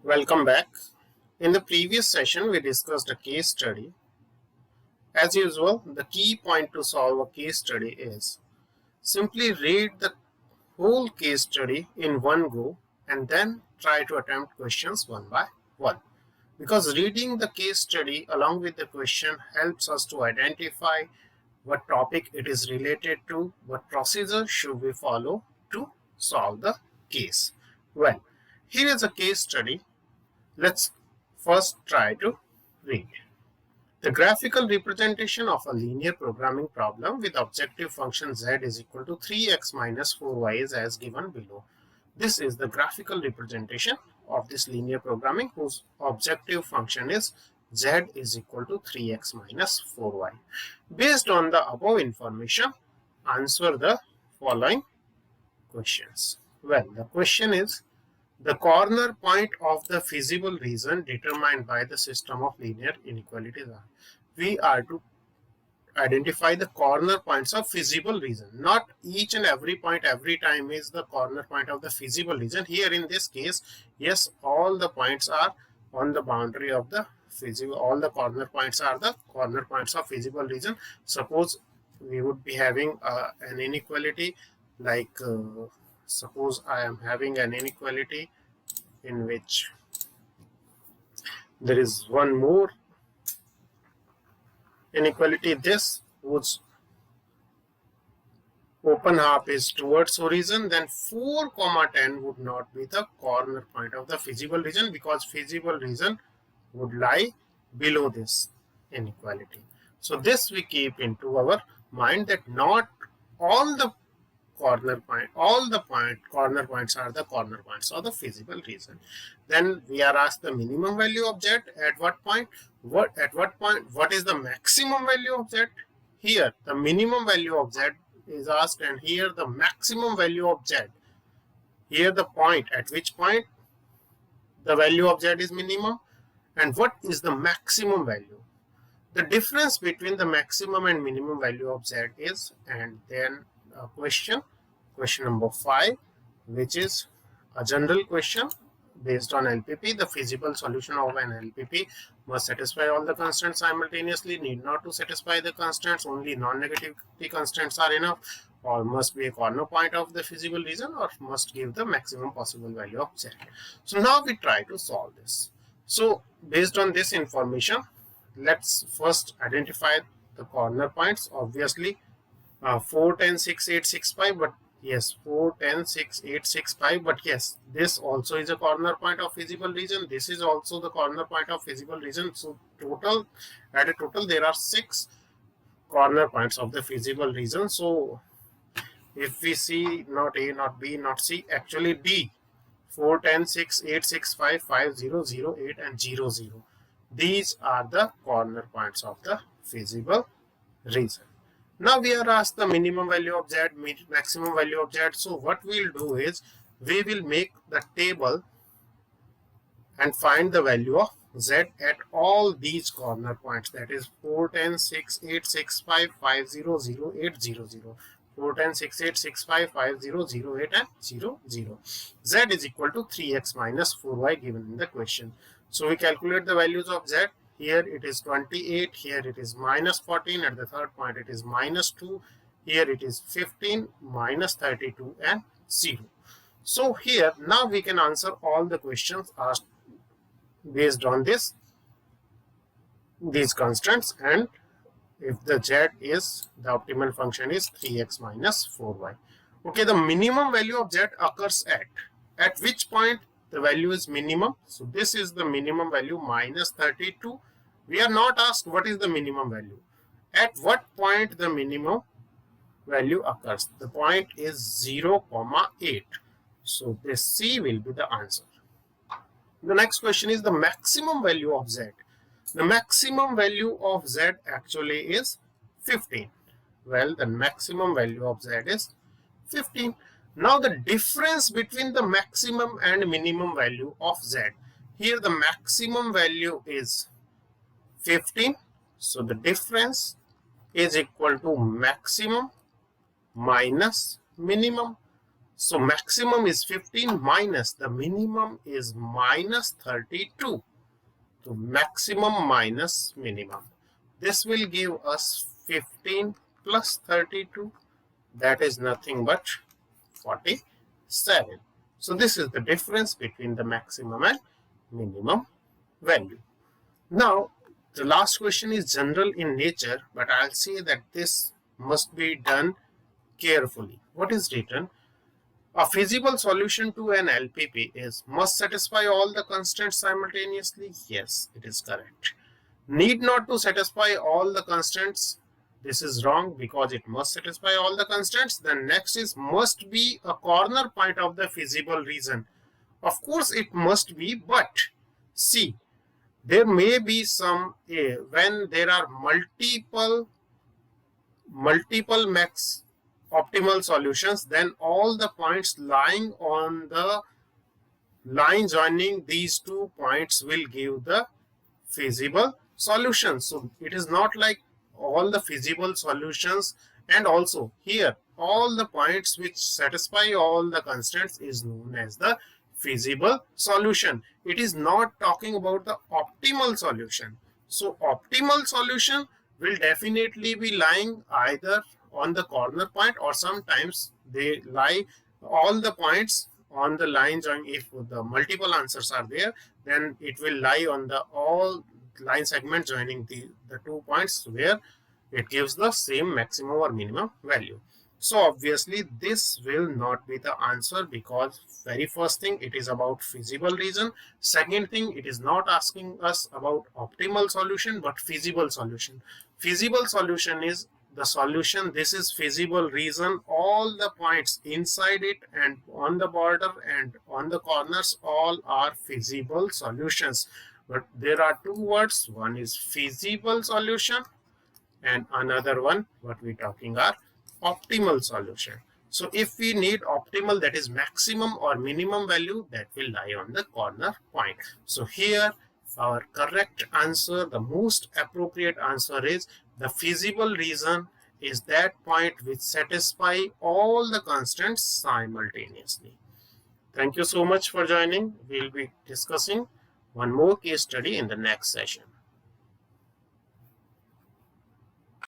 Welcome back. In the previous session, we discussed a case study. As usual, the key point to solve a case study is simply read the whole case study in one go and then try to attempt questions one by one. Because reading the case study along with the question helps us to identify what topic it is related to, what procedure should we follow to solve the case. Well, here is a case study. Let's first try to read. The graphical representation of a linear programming problem with objective function z is equal to 3x minus 4y is as given below. This is the graphical representation of this linear programming whose objective function is z is equal to 3x minus 4y. Based on the above information, answer the following questions. Well, the question is, the corner point of the feasible region determined by the system of linear inequalities are. We are to identify the corner points of feasible region. Not each and every point every time is the corner point of the feasible region. Here in this case, yes, all the points are on the boundary of the feasible. All the corner points are the corner points of feasible region. Suppose we would be having an inequality like suppose I am having an inequality in which there is one more inequality, this whose open half is towards origin, then 4 comma 10 would not be the corner point of the feasible region because feasible region would lie below this inequality. So this we keep into our mind that not all the corner points are the corner points of the feasible region. Then we are asked the minimum value of z at what point, what is the maximum value of z. Here the minimum value of z is asked and here the maximum value of z. Here the point, at which point the value of z is minimum, and what is the maximum value. The difference between the maximum and minimum value of z is, and then question number 5, which is a general question based on LPP. The feasible solution of an LPP must satisfy all the constants simultaneously, need not to satisfy the constants, only non-negativity constants are enough, or must be a corner point of the feasible region, or must give the maximum possible value of z. So now we try to solve this. So based on this information, let's first identify the corner points. Obviously 4, 10, 6, 8, 6, 5, but yes, 4, 10, 6, 8, 6, 5, but yes, this also is a corner point of feasible region. This is also the corner point of feasible region. So at a total there are 6 corner points of the feasible region. So if we see not A, not B, not C, actually D, 4, 10, 6, 8, 6, 5, 5, 0, 0, 8 and 0, 0. These are the corner points of the feasible region. Now we are asked the minimum value of z, maximum value of z. So what we will do is we will make the table and find the value of z at all these corner points, that is 4, 10, 6, 8, 6, 5, 5, 0, 0, 8, 0, 0. 4, 10, 6, 8, 6, 5, 5, 0, 0, 8 and 0, 0. Z is equal to 3x minus 4y given in the question. So we calculate the values of z. Here it is 28, here it is minus 14, at the third point it is minus 2, here it is 15, minus 32 and 0. So here now we can answer all the questions asked based on these constants, and if the z is, the optimal function is 3x minus 4y. Okay, the minimum value of z occurs at which point the value is minimum. So this is the minimum value, minus 32. We are not asked what is the minimum value. At what point the minimum value occurs? The point is 0, 8. So this C will be the answer. The next question is the maximum value of z. The maximum value of z actually is 15. Well, the maximum value of z is 15. Now the difference between the maximum and minimum value of z. Here the maximum value is 15. So the difference is equal to maximum minus minimum. So maximum is 15 minus the minimum is minus 32. So maximum minus minimum. This will give us 15 plus 32. That is nothing but 47. So this is the difference between the maximum and minimum value. Now, the last question is general in nature, but I'll say that this must be done carefully. What is written? A feasible solution to an LPP is must satisfy all the constraints simultaneously. Yes, it is correct. Need not to satisfy all the constraints. This is wrong because it must satisfy all the constraints. Then next is must be a corner point of the feasible region. Of course, it must be, but see, there may be some when there are multiple max optimal solutions, then all the points lying on the line joining these 2 points will give the feasible solution. So it is not like all the feasible solutions, and also here all the points which satisfy all the constraints is known as the feasible solution. It is not talking about the optimal solution. So optimal solution will definitely be lying either on the corner point, or sometimes they lie all the points on the line join. If the multiple answers are there, then it will lie on the all line segment joining the 2 points where it gives the same maximum or minimum value. So obviously this will not be the answer, because very first thing, it is about feasible region. Second thing, it is not asking us about optimal solution but feasible solution. Feasible solution is the solution. This is feasible region. All the points inside it and on the border and on the corners all are feasible solutions. But there are 2 words. One is feasible solution and another one what we talking are optimal solution. So if we need optimal, that is maximum or minimum value, that will lie on the corner point. So here our correct answer, the most appropriate answer is the feasible region is that point which satisfy all the constraints simultaneously. Thank you so much for joining. We'll be discussing one more case study in the next session.